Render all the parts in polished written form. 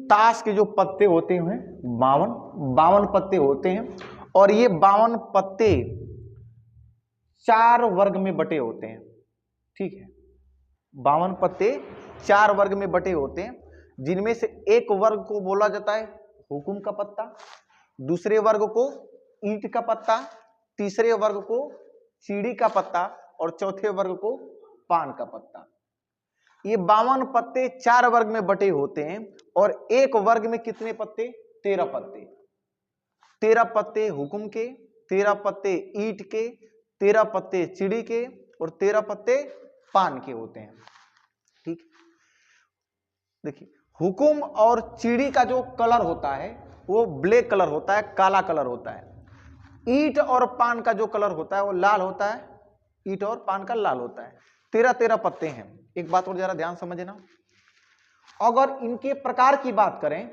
ताश के जो पत्ते होते हैं 52 पत्ते होते हैं, और ये 52 पत्ते 4 वर्ग में बटे होते हैं। ठीक है, 52 पत्ते 4 वर्ग में बटे होते हैं, जिनमें से एक वर्ग को बोला जाता है हुकुम का पत्ता, दूसरे वर्ग को ईंट का पत्ता, तीसरे वर्ग को चीड़ी का पत्ता और चौथे वर्ग को पान का पत्ता। ये 52 पत्ते 4 वर्ग में बटे होते हैं, और एक वर्ग में कितने पत्ते? 13 पत्ते। 13 पत्ते हुकुम के, 13 पत्ते ईंट के, 13 पत्ते चिड़ी के और 13 पत्ते पान के होते हैं। ठीक, देखिए हुकुम और चिड़ी का जो कलर होता है वो ब्लैक कलर होता है, काला कलर होता है। ईंट और पान का जो कलर होता है वो लाल होता है, ईंट और पान का लाल होता है। 13 पत्ते हैं। एक बात और जरा ध्यान समझना, अगर इनके प्रकार की बात करें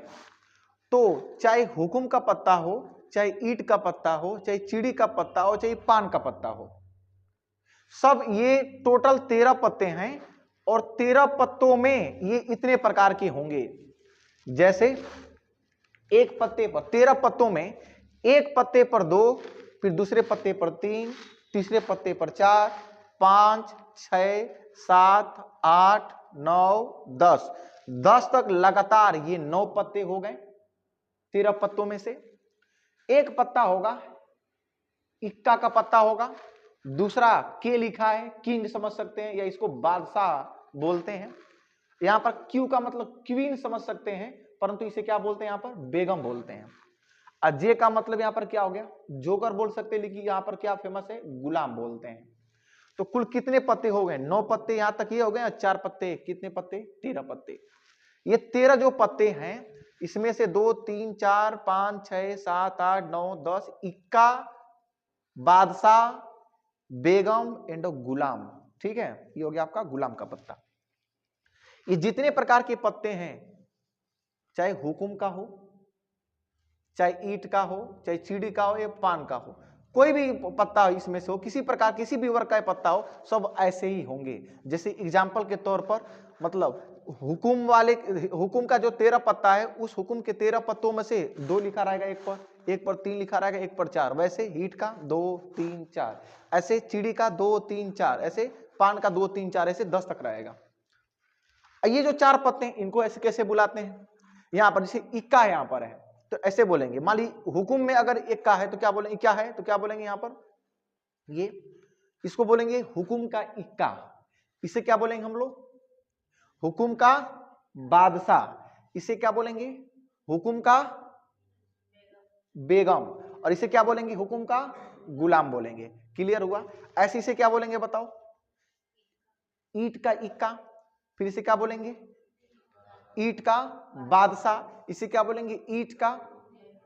तो चाहे हुकुम का पत्ता हो, चाहे ईंट का पत्ता हो, चाहे चिड़ी का पत्ता हो, चाहे पान का पत्ता हो, सब ये टोटल 13 पत्ते हैं, और 13 पत्तों में ये इतने प्रकार के होंगे। जैसे एक पत्ते पर 13 पत्तों में एक पत्ते पर 2, फिर दूसरे पत्ते पर 3, तीसरे पत्ते पर 4, 5, 6, 7, 8, 9, 10 तक लगातार ये 9 पत्ते हो गए। 13 पत्तों में से एक पत्ता होगा, इक्का का पत्ता होगा, दूसरा के लिखा है, किंग समझ सकते हैं, या इसको बादशाह बोलते हैं। यहां पर क्यू का मतलब क्वीन समझ सकते हैं, परंतु इसे क्या बोलते हैं यहां पर? बेगम बोलते हैं। अजय का मतलब यहां पर क्या हो गया? जोकर बोल सकते हैं, लेकिन यहां पर क्या फेमस है? गुलाम बोलते हैं। तो कुल कितने पत्ते हो गए? 9 पत्ते यहां तक ये हो गए, और 4 पत्ते, कितने पत्ते? 13 पत्ते। ये 13 जो पत्ते हैं, इसमें से 2, 3, 4, 5, 6, 7, 8, 9, 10 इक्का, बादशाह, बेगम एंड गुलाम। ठीक है, ये हो गया आपका गुलाम का पत्ता। ये जितने प्रकार के पत्ते हैं, चाहे हुकुम का हो, चाहे ईंट का हो, चाहे चीड़ी का हो, या पान का हो, कोई भी पत्ता इसमें से हो, किसी प्रकार किसी भी वर्ग का पत्ता हो, सब ऐसे ही होंगे। जैसे एग्जाम्पल के तौर पर, मतलब हुकुम का जो 13 पत्ता है, उस हुकुम के 13 पत्तों में से 2 लिखा रहेगा एक पर 3 लिखा रहेगा, एक पर 4। वैसे ईंट का 2, 3, 4, ऐसे चिड़ी का 2, 3, 4, ऐसे पान का 2, 3, 4, ऐसे 10 तक रहेगा। ये जो 4 पत्ते हैं, इनको ऐसे कैसे बुलाते हैं? यहां पर जैसे इक्का यहां पर है, तो ऐसे बोलेंगे। मान ली हुकुम में अगर इक्का है तो क्या बोलेंगे? क्या है तो क्या बोलेंगे यहां पर? ये इसको बोलेंगे हुकुम का इक्का। इसे क्या बोलेंगे हम लोग? हुकुम का बादशाह। इसे क्या बोलेंगे? हुकुम का बेगम। और इसे क्या बोलेंगे? हुकुम का गुलाम बोलेंगे। क्लियर हुआ? ऐसे इसे क्या बोलेंगे बताओ? ईंट का इक्का। फिर इसे क्या बोलेंगे? ईंट का बादशाह। इसे क्या बोलेंगे? ईंट का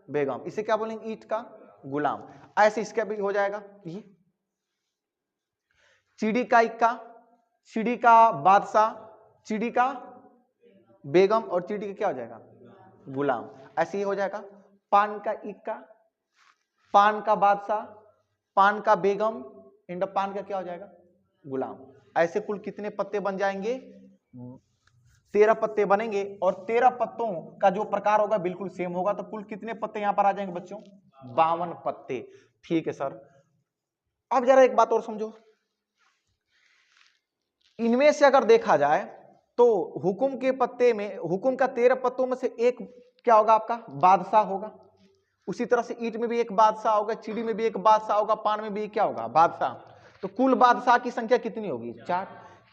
बेगम। इसे क्या बोलेंगे? ईंट का गुलाम। ऐसे इसका भी हो जाएगा। ये चिड़ी का इक्का, चिड़ी का बादशाह, चिड़ी का बेगम, और चिड़ी का क्या हो जाएगा? गुलाम। ऐसे ही हो जाएगा। पान का इक्का, पान का बादशाह, पान का बेगम एंड पान का क्या हो जाएगा? गुलाम। ऐसे कुल कितने पत्ते बन जाएंगे? 13 पत्ते बनेंगे, और 13 पत्तों का जो प्रकार होगा बिल्कुल सेम होगा। तो कुल कितने पत्ते यहां पर आ जाएंगे बच्चों? 52 पत्ते। ठीक है सर। अब जरा एक बात और समझो, इनमें से अगर देखा जाए तो हुकुम के पत्ते में, हुकुम का 13 पत्तों में से एक क्या होगा? आपका बादशाह होगा। उसी तरह से ईंट में भी एक बादशाह होगा, चिड़ी में भी एक बादशाह होगा, पान में भी क्या होगा? बादशाह। तो कुल बादशाह की संख्या कितनी होगी? 4।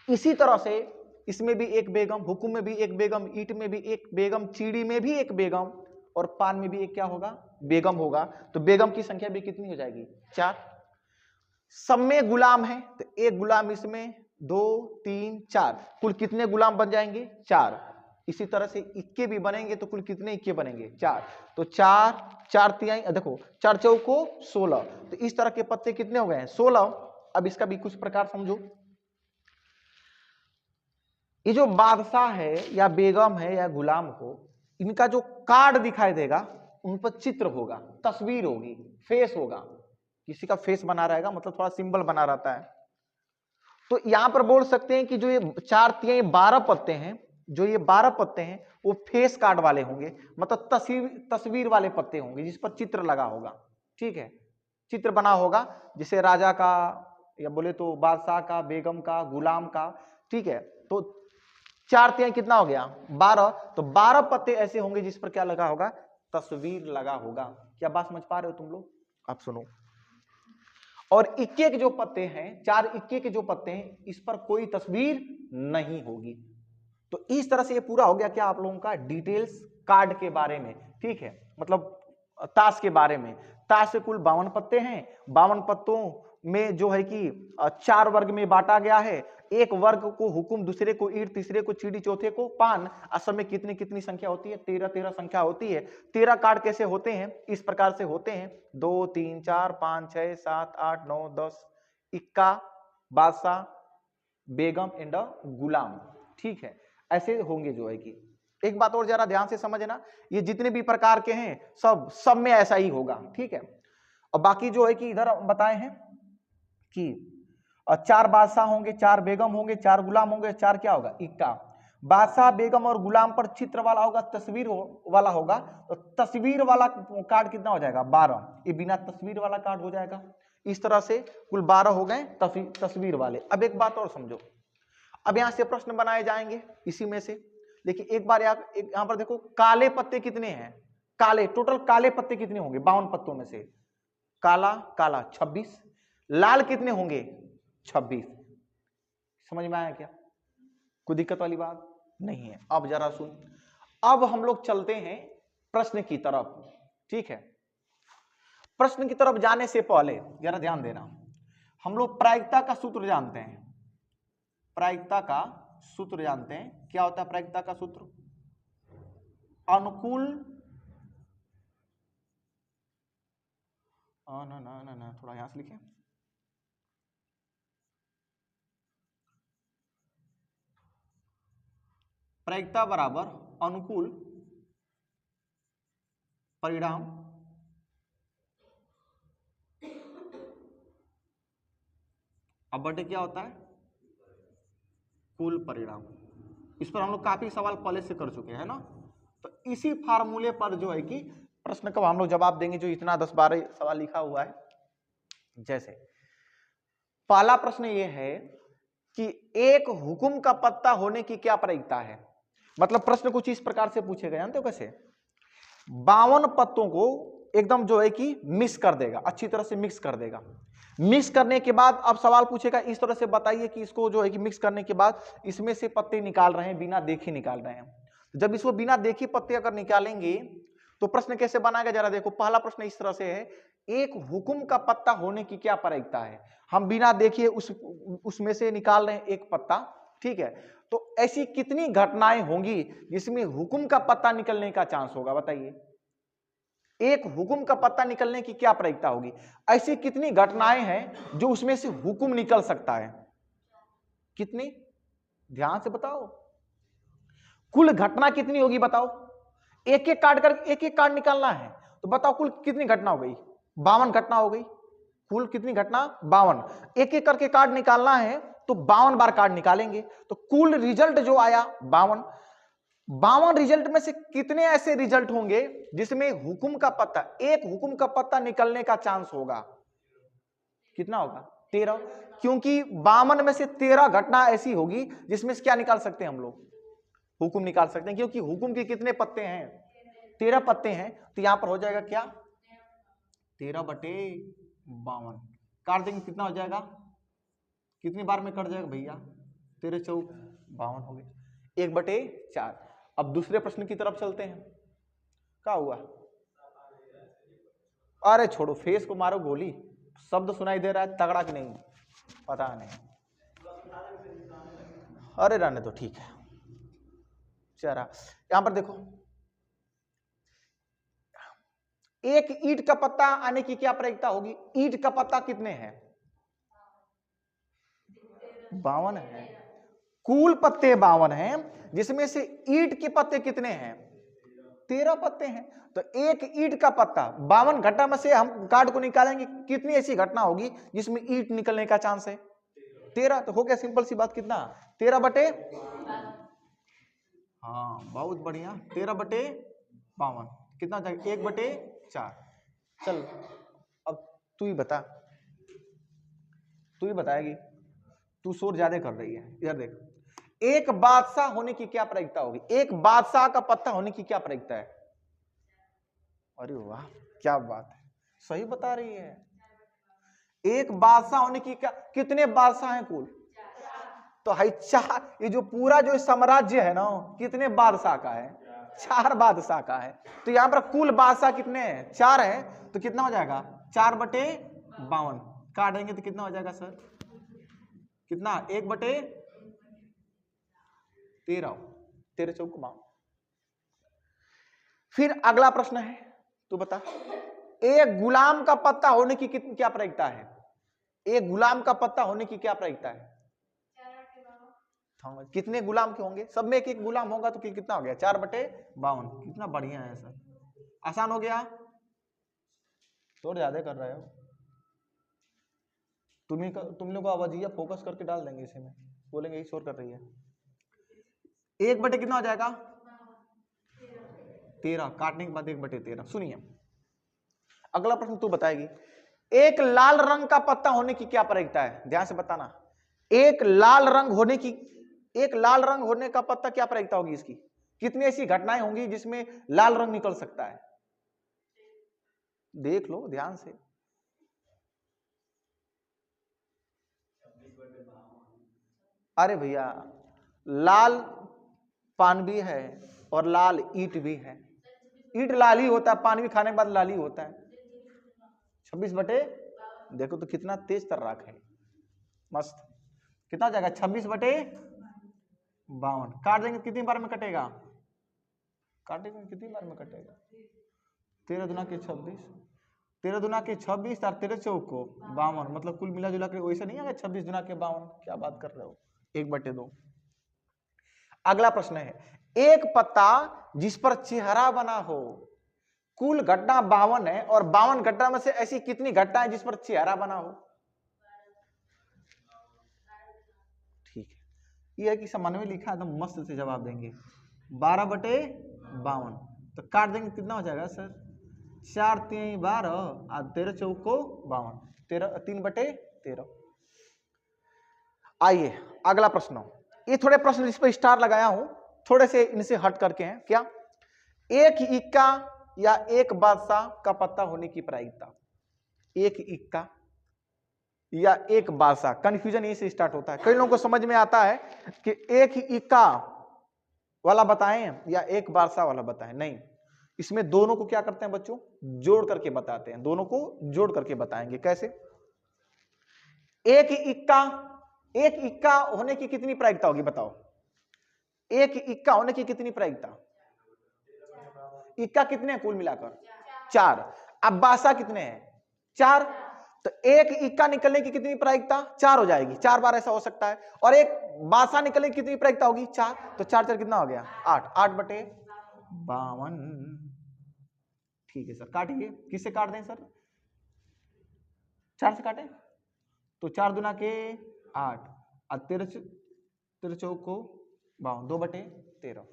इसी तरह से इसमें भी एक बेगम, हुकुम में भी एक बेगम, ईंट में भी एक बेगम, चिड़ी में भी एक बेगम, और पान में भी एक क्या होगा? बेगम होगा। तो बेगम की संख्या भी कितनी हो जाएगी? 4। सब में गुलाम है, तो एक गुलाम इसमें, 2, 3, 4, कुल कितने गुलाम बन जाएंगे? 4। इसी तरह से इक्के भी बनेंगे, तो कुल कितने इक्के बनेंगे? 4। तो 4, 4 तिहाई, देखो 4 चौको 16। तो इस तरह के पत्ते कितने हो गए हैं? 16। अब इसका भी कुछ प्रकार समझो। ये जो बादशाह है या बेगम है या गुलाम हो, इनका जो कार्ड दिखाई देगा, उन पर चित्र होगा, तस्वीर होगी, फेस होगा। किसी का फेस बना रहेगा, मतलब थोड़ा सिंबल बना रहता है। तो यहां पर बोल सकते हैं कि जो ये 4 तिहाई 12 पत्ते हैं, जो ये 12 पत्ते हैं वो फेस कार्ड वाले होंगे, मतलब तस्वीर वाले पत्ते होंगे जिस पर चित्र लगा होगा। ठीक है, चित्र बना होगा, जैसे राजा का या बोले तो बादशाह का, बेगम का, गुलाम का। ठीक है, तो 4 तिहाई कितना हो गया 12, तो 12 पत्ते ऐसे होंगे जिस पर क्या लगा होगा, तस्वीर लगा होगा। क्या बात समझ पा रहे हो तुम लोग? आप सुनो, और इक्के के जो पत्ते हैं, 4 इक्के के जो पत्ते हैं, इस पर कोई तस्वीर नहीं होगी। तो इस तरह से ये पूरा हो गया क्या आप लोगों का डिटेल्स कार्ड के बारे में। ठीक है, मतलब ताश के बारे में। ताश से कुल 52 पत्ते हैं, 52 पत्तों में जो है कि 4 वर्ग में बांटा गया है। एक वर्ग को हुकुम, दूसरे को ईंट, तीसरे को चीड़ी, चौथे को पान। असल में कितनी कितनी संख्या होती है? 13 संख्या होती है। 13 कार्ड कैसे होते हैं? इस प्रकार से होते हैं, 2 3 4 5 6 7 8 9 10, इक्का, बादशाह, बेगम एंड गुलाम। ठीक है, ऐसे होंगे जो है कि। एक बात और जरा ध्यान से समझना, ये जितने भी प्रकार के हैं सब में ऐसा ही होगा। ठीक है, और बाकी जो है कि इधर बताए हैं कि 4 बादशाह होंगे, 4 बेगम होंगे, 4 गुलाम होंगे, 4 क्या होगा? इक्का। बादशाह, बेगम और गुलाम पर चित्र वाला होगा, तस्वीर वाला होगा, तो तस्वीर वाला कार्ड कितना हो जाएगा? 12। ये बिना तस्वीर वाला कार्ड हो जाएगा। इस तरह से कुल 12 हो गए तस्वीर वाले। अब एक बात और समझो, अब यहां से प्रश्न बनाए जाएंगे इसी में से, लेकिन एक बार यहां पर देखो, काले पत्ते कितने हैं? काले, टोटल काले पत्ते कितने होंगे 52 पत्तों में से? काला काला 26, लाल कितने होंगे? 26। समझ में आया क्या? कोई दिक्कत वाली बात नहीं है। अब जरा सुन, अब हम लोग चलते हैं प्रश्न की तरफ। ठीक है, प्रश्न की तरफ जाने से पहले जरा ध्यान देना, हम लोग प्रायिकता का सूत्र जानते हैं। प्रायिकता का सूत्र जानते हैं। क्या होता है प्रायिकता का सूत्र? अनुकूल, ना थोड़ा यहां से लिखें, प्रायिकता बराबर अनुकूल परिणाम अब बटे क्या होता है? कुल परिणाम। इस पर हम लोग काफी सवाल पहले से कर चुके हैं ना, तो इसी फार्मूले पर जो है कि प्रश्न का हम लोग जवाब देंगे, जो इतना 10-12 सवाल लिखा हुआ है। जैसे पहला प्रश्न ये है कि एक हुकुम का पत्ता होने की क्या प्रायिकता है? मतलब प्रश्न कुछ इस प्रकार से पूछे गए, जानते हो कैसे? 52 पत्तों को एकदम जो है कि मिक्स कर देगा, अच्छी तरह से मिक्स कर देगा। मिक्स करने के बाद अब सवाल पूछेगा इस तरह से, बताइए कि इसको जो है कि मिक्स करने के बाद इसमें से पत्ते निकाल रहे हैं, बिना देखे निकाल रहे हैं। जब इसको बिना देखे पत्ते अगर निकालेंगे तो प्रश्न कैसे बनाएगा? जरा देखो, पहला प्रश्न इस तरह से है, एक हुकुम का पत्ता होने की क्या प्रायिकता है? हम बिना देखे उसमें से निकाल रहे हैं एक पत्ता। ठीक है, तो ऐसी कितनी घटनाएं होंगी जिसमें हुकुम का पत्ता निकलने का चांस होगा? बताइए, एक हुकुम का पत्ता निकलने की क्या प्रायिकता होगी? ऐसी कितनी घटनाएं हैं जो उसमें से हुकुम निकल सकता है? कितनी? ध्यान से बताओ, कुल घटना कितनी होगी बताओ? एक एक कार्ड निकालना है, तो बताओ कुल कितनी घटना हो गई? 52 घटना हो गई। कुल कितनी घटना? 52। एक एक करके कार्ड निकालना है तो 52 बार कार्ड निकालेंगे, तो कुल रिजल्ट जो आया 52। 52 रिजल्ट में से कितने ऐसे रिजल्ट होंगे जिसमें हुकुम का पत्ता, एक हुकुम का पत्ता निकलने का चांस होगा? कितना होगा? 13। क्योंकि 52 में से 13 घटना ऐसी होगी जिसमें से क्या निकाल सकते हैं हम लोग? हुकुम निकाल सकते हैं, क्योंकि हुकुम के कितने पत्ते हैं? 13 पत्ते हैं। तो यहां पर हो जाएगा क्या? 13/52 काट देंगे, कितना हो जाएगा? कितनी बार में कट जाएगा भैया? 13 चौक 52 हो गए, 1/4। अब दूसरे प्रश्न की तरफ चलते हैं। क्या हुआ? अरे छोड़ो, फेस को मारो गोली। शब्द सुनाई दे रहा है तगड़ा कि नहीं पता नहीं, अरे रहने दो, ठीक है। चरा यहां पर देखो, एक ईंट का पत्ता आने की क्या प्रायिकता होगी? ईंट का पत्ता कितने हैं? 52 है। कुल पत्ते 52 हैं, जिसमें से ईंट के पत्ते कितने हैं? 13 पत्ते हैं। तो एक ईंट का पत्ता 52 घटना में से हम कार्ड को निकालेंगे, कितनी ऐसी घटना होगी जिसमें ईंट निकलने का चांस है? 13। तो हो गया सिंपल सी बात, कितना? 13/, हाँ बहुत बढ़िया, 13/52 कितना जाएगा, 1/4। चल अब तू ही बता, तू ही बताएगी, तू शोर ज्यादा कर रही है। इधर देख, एक बादशाह होने की क्या प्रायिकता होगी, एक बादशाह का पत्ता होने की क्या प्रायिकता है। अरे वाह क्या बात है, सही बता रही है। एक बादशाह होने की क्या, कितने बादशाह हैं कुल, तो है 4। ये जो पूरा जो साम्राज्य है ना कितने बादशाह का है, 4 बादशाह का है। तो यहाँ पर कुल बादशाह कितने हैं, 4 है। तो कितना हो जाएगा, 4/52 काट देंगे तो कितना हो जाएगा सर, कितना, 1/13, 13 चौक 52। फिर अगला प्रश्न है, तू बता, एक गुलाम का पत्ता होने की कितनी क्या प्रायिकता है, एक गुलाम का पत्ता होने की क्या प्रायिकता है। कितने गुलाम के होंगे, सब में एक एक गुलाम होगा तो कितना हो गया, 4/52। कितना बढ़िया है सर, आसान हो गया। शोर ज्यादा कर रहे हो तुम लोग को आवाजिया फोकस करके डाल देंगे इसे में, बोलेंगे ये शोर कर रही है। 1 कितना हो जाएगा, 13 काटने के बाद 1/13। सुनिए अगला प्रश्न तू बताएगी, एक लाल रंग का पत्ता होने की क्या प्रायिकता है, ध्यान से बताना। एक लाल रंग होने की, एक लाल रंग होने का पत्ता क्या प्रायिकता होगी इसकी, कितनी ऐसी घटनाएं होंगी जिसमें लाल रंग निकल सकता है, देख लो ध्यान से। अरे भैया लाल पान भी है और लाल ईट भी है, ईट लाल ही होता है, पान भी खाने के बाद लाल ही होता है। 26 देखो तो कितना तेज तर्राक है, मस्त। कितना जाएगा, 26/52 काट देंगे कितनी बार में कटेगा, काटेंगे कितनी बार में कटेगा, 13 दूना के 26, 13 दूना के 26 और 13 चौक को 52, मतलब कुल मिला जुला के वैसे नहीं आएगा 26 दूना के 52, क्या बात कर रहे हो, 1/2। अगला प्रश्न है, एक पत्ता जिस पर चेहरा बना हो, कुल घटना 52 है और 52 घटना में से ऐसी कितनी घटनाएं जिस पर चेहरा बना हो। ठीक है, यह है कि सामान्य में लिखा है तो मस्त से जवाब देंगे, 12/52। तो काट देंगे कितना हो जाएगा सर, 4 3 12 और 13 चौक को 52, 3/13। आइए अगला प्रश्न, ये थोड़े प्रश्न जिस पर स्टार लगाया हूं थोड़े से इनसे हट करके हैं। क्या, एक इक्का या एक बादशाह का पत्ता होने की प्रायिकता, एक इक्का या एक बादशाह, कंफ्यूजन यहीं से स्टार्ट होता है। कई लोगों को समझ में आता है कि एक इक्का वाला बताएं या एक बादशाह वाला बताएं, नहीं, इसमें दोनों को क्या करते हैं बच्चों, जोड़ करके बताते हैं, दोनों को जोड़ करके बताएंगे। कैसे, एक इक्का होने की कितनी प्रायिकता होगी बताओ, एक इक्का होने की कितनी प्रायिकता, इक्का कितने हैं कुल मिलाकर 4, अब बादशाह कितने हैं 4, तो एक इक्का निकलने की कितनी प्रायिकता 4 हो जाएगी, 4 बार ऐसा हो सकता है। और एक बादशाह निकलने की कितनी प्रायिकता होगी 4, तो 4 4 कितना हो गया 8, 8/52। ठीक है सर, काटिए, किससे काट दें सर, 4 से काटें, तो 4 दूना के 8 और 13 चौक को 52, 2/13।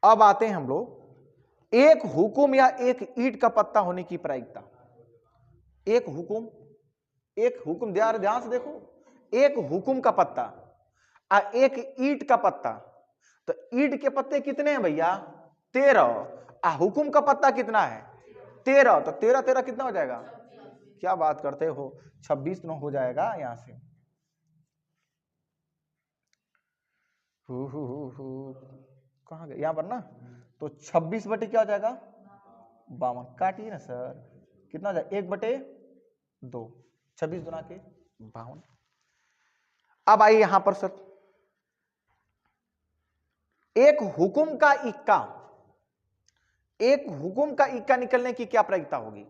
अब आते हैं हम लोग, एक हुकुम या एक ईंट का पत्ता होने की प्रायिकता, एक हुकुम ध्यान से देखो, एक हुकुम का पत्ता और एक ईंट का पत्ता, तो ईंट के पत्ते कितने हैं भैया 13, और हुकुम का पत्ता कितना है 13, तो 13 13 कितना हो जाएगा, क्या बात करते हो, 26 हो जाएगा यहां से। कहां गए, यहां पर ना, तो 26 बटे क्या हो जाएगा 52, काटिए ना सर, कितना हो जाएगा 1/2, 26 दूना के 52। अब आइए यहां पर सर, एक हुकुम का इक्का, एक हुकुम का इक्का निकलने की क्या प्रायिकता होगी,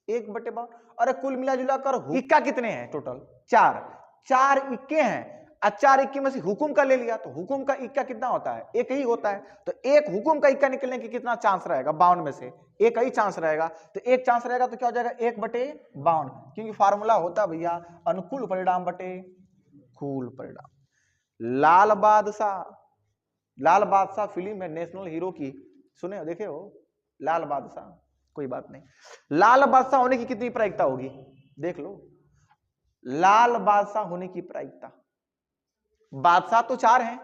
1/52। अरे कुल मिला जुला कर इक्का कितने हैं टोटल 4 इक्के हैं, 4 इक्के में से हुकुम का ले लिया तो हुकुम का इक्का कितना होता है, एक ही होता है, तो एक हुकुम का इक्का निकलने की कितना चांस रहेगा 52 में से एक ही चांस रहेगा, तो एक चांस रहेगा तो क्या हो जाएगा 1/52, क्योंकि फार्मूला होता भैया अनुकूल परिणाम बटे कुल परिणाम। लाल बादशाह, लाल बादशाह फिल्म है नेशनल हीरो की, सुने हो, देखे हो लाल बादशाह, कोई बात नहीं। लाल बादशाह होने की कितनी प्रायिकता होगी, देख लो, लाल बादशाह होने की प्रायिकता, बादशाह तो 4 हैं,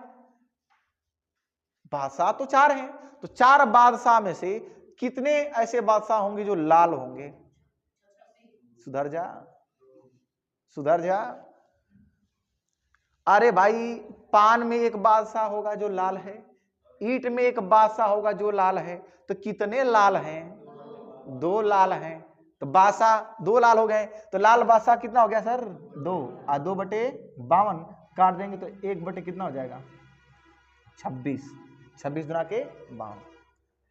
बादशाह तो 4 हैं, तो 4 बादशाह में से कितने ऐसे बादशाह होंगे जो लाल होंगे, सुधर जा, सुधर जा। अरे भाई पान में एक बादशाह होगा जो लाल है, ईंट में एक बादशाह होगा जो लाल है, तो कितने लाल हैं, 2 लाल हैं, तो बादशाह 2 लाल हो गए, तो लाल बादशाह कितना हो गया सर 2, 2/52 काट देंगे तो 1 कितना हो जाएगा 26, 26 गुना के 52।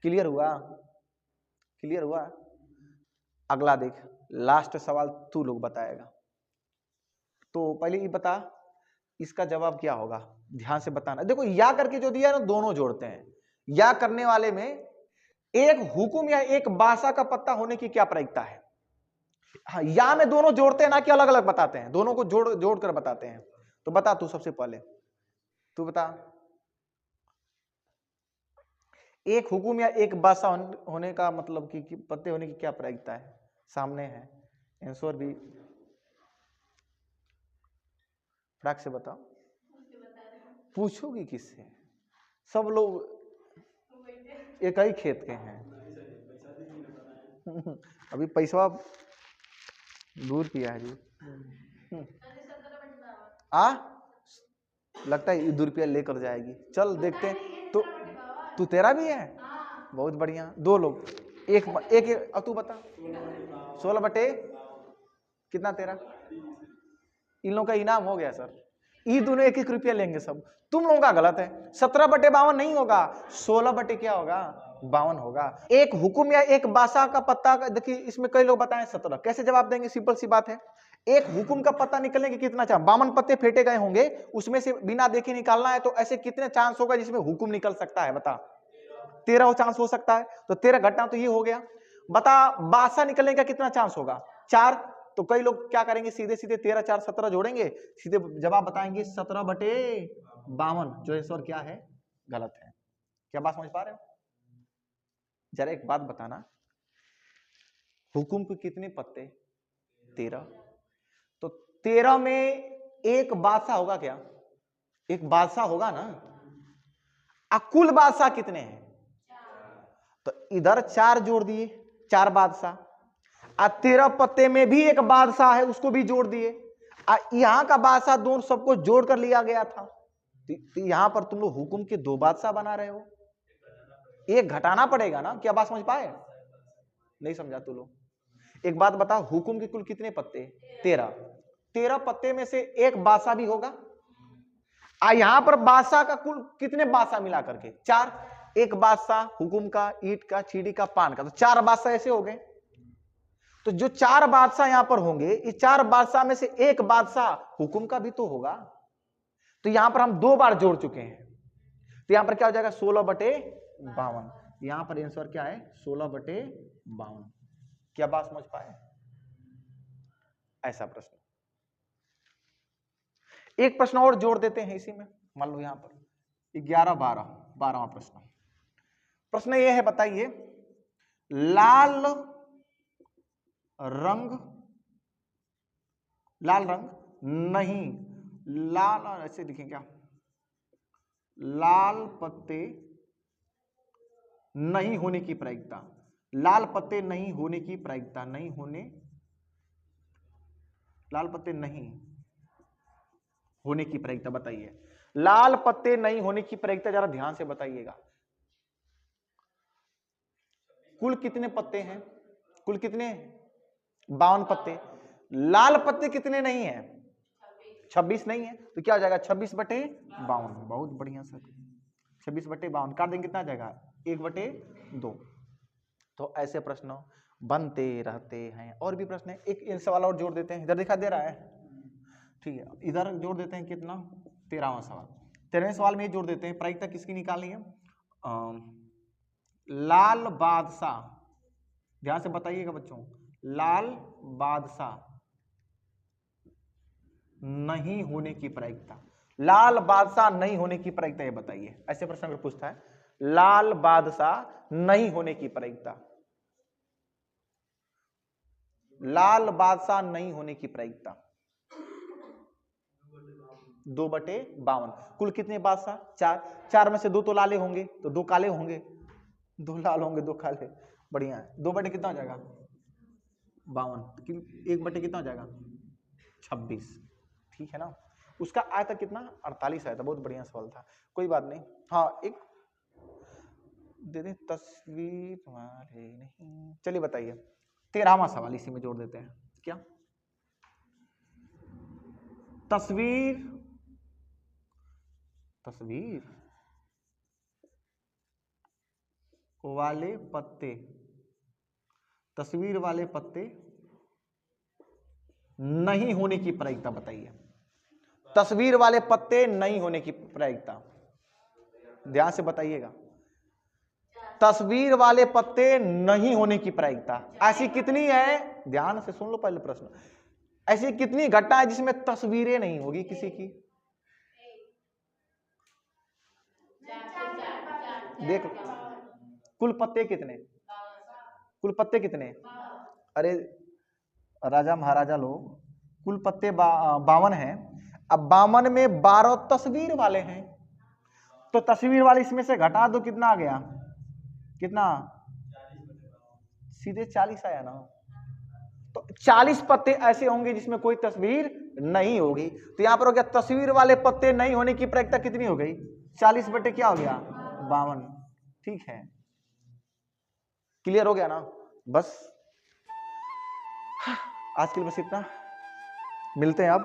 क्लियर हुआ, क्लियर हुआ। अगला देख, लास्ट सवाल तू लोग बताएगा, तो पहले ये बता इसका जवाब क्या होगा, ध्यान से बताना। देखो या करके जो दिया है ना दोनों जोड़ते हैं, या करने वाले में एक हुकुम या एक बादशाह का पत्ता होने की क्या प्रायिकता है। हाँ, या में दोनों जोड़ते हैं ना कि अलग अलग बताते हैं, दोनों को जोड़ कर बताते हैं। तो बता तू, सबसे पहले तू बता, एक हुकुम या एक बादशाह होने का मतलब कि पत्ते होने की क्या प्रायिकता है, सामने है आंसर भी, फटाक से बताओ। पूछोगी किससे, सब लोग एक ही खेत के हैं। अभी पैसा ₹2 है जी, लगता है ₹2 लेकर जाएगी, चल देखते हैं। तो तू तेरा भी है, बहुत बढ़िया, 2 लोग, एक अब तू बता 16 बटे कितना तेरा, इन लोगों का इनाम हो गया सर, ये दोनों 1-1 रुपया लेंगे सब, तुम लोगों का गलत है, 17/52 नहीं होगा, 16 बटे क्या होगा 52 होगा। एक हुकुम या एक बादशाह का पत्ता, देखिए इसमें कई लोग बताएं 17, कैसे जवाब देंगे, सिंपल सी बात है, एक हुकुम का पत्ता निकलने के कितना चांस, 52 पत्ते फेंटे गए होंगे, उसमें से बिना देखे निकालना है, तो ऐसे कितने चांस होगा जिसमें हुकुम निकल सकता है, बता 13 चांस हो सकता है, तो 13 घटना तो ये हो गया। बता बादशाह निकलने का कितना चांस होगा 4, तो कई लोग क्या करेंगे, सीधे सीधे 13 4 17 जोड़ेंगे, सीधे जवाब बताएंगे 17/52, जो आंसर क्या है गलत है। क्या बात समझ पा रहे हो। जरा एक बात बताना, हुकुम के कितने पत्ते 13, तो 13 में एक बादशाह होगा क्या, एक बादशाह होगा ना, कुल बादशाह कितने हैं, तो इधर 4 जोड़ दिए, 4 बादशाह, 13 पत्ते में भी एक बादशाह है उसको भी जोड़ दिए, यहां का बादशाह दोनों सबको जोड़ कर लिया गया था, तो यहां पर तुम लोग हुकुम के 2 बादशाह बना रहे हो, एक घटाना पड़ेगा ना। क्या बात समझ पाए, नहीं समझा तू लोग। एक बात बता, हुकुम के कुल कितने पत्ते 13 पत्ते में से एक बादशाह भी होगा, यहां पर बादशाह का कुल कितने बादशाह मिला करके 4, एक बादशाह हुकुम का, ईंट का, चीड़ी का, पान का, तो 4 बादशाह ऐसे हो गए। तो जो 4 बादशाह यहां पर होंगे, इस 4 बादशाह में से एक बादशाह हुकुम का भी तो होगा, तो यहां पर हम 2 बार जोड़ चुके हैं, तो यहां पर क्या हो जाएगा 16/52, यहां पर आंसर क्या है 16/52। क्या बात समझ पाए, ऐसा प्रश्न। एक प्रश्न और जोड़ देते हैं इसी में, मान लो यहां पर 11-12वां प्रश्न। प्रश्न यह है, बताइए लाल रंग नहीं, लाल ऐसे लिखें क्या, लाल पत्ते नहीं होने की प्रायिकता, लाल पत्ते नहीं होने की प्रायिकता, नहीं होने, लाल पत्ते नहीं होने की प्रायिकता बताइए, लाल पत्ते नहीं होने की प्रायिकता जरा ध्यान से बताइएगा। कुल कितने पत्ते हैं, कुल कितने 52 पत्ते, लाल पत्ते कितने नहीं है 26 नहीं है, तो क्या हो जाएगा 26/52, बहुत बढ़िया सर, 26/52 काट देंगे कितना आ जाएगा 1/2। तो ऐसे प्रश्न बनते रहते हैं, और भी प्रश्न है, एक सवाल और जोड़ देते हैं, इधर दिखा दे रहा है, ठीक है, इधर जोड़ देते हैं कितना 13वां सवाल, 13वें सवाल में जोड़ देते हैं, प्रायिकता किसकी निकालनी है, लाल बादशाह, ध्यान से बताइएगा बच्चों, लाल बादशाह नहीं होने की प्रायिकता, लाल बादशाह नहीं होने की प्रायिकता ये बताइए। ऐसे प्रश्न अगर पूछता है, लाल बादशाह नहीं होने की प्रायिकता, लाल बादशाह नहीं होने की प्रायिकता 2/52। कुल कितने बादशाह? 4। 4 में से 2 तो लाले होंगे, तो 2 काले होंगे, 2 लाल होंगे, 2 काले। बढ़िया है। 2 बटे कितना हो जाएगा? 52। 1 बटे कितना हो जाएगा? 26। ठीक है ना। उसका आया था कितना? 48 आया था। बहुत बढ़िया सवाल था, कोई बात नहीं। हाँ, एक दे दे तस्वीर वाले नहीं। चलिए बताइए, 13वां सवाल इसी में जोड़ देते हैं। क्या तस्वीर वाले पत्ते, तस्वीर वाले पत्ते नहीं होने की प्रायिकता बताइए। तस्वीर वाले पत्ते नहीं होने की प्रायिकता, ध्यान से बताइएगा। तस्वीर वाले पत्ते नहीं होने की प्रायिकता ऐसी कितनी है? ध्यान से सुन लो पहले प्रश्न। ऐसी कितनी घटना है जिसमें तस्वीरें नहीं होगी किसी की? देख, कुल पत्ते कितने? कुल पत्ते कितने? अरे राजा महाराजा लोग, कुल पत्ते 52 हैं। अब 52 में 12 तस्वीर वाले हैं, तो तस्वीर वाले इसमें से घटा दो, कितना आ गया? कितना? सीधे 40 आया ना। तो 40 पत्ते ऐसे होंगे जिसमें कोई तस्वीर नहीं होगी। तो यहां पर हो गया तस्वीर वाले पत्ते नहीं होने की प्रायिकता कितनी हो गई? 40 बटे क्या हो गया? 52। ठीक है, क्लियर हो गया ना? बस आज के लिए बस इतना। मिलते हैं अब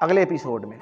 अगले एपिसोड में।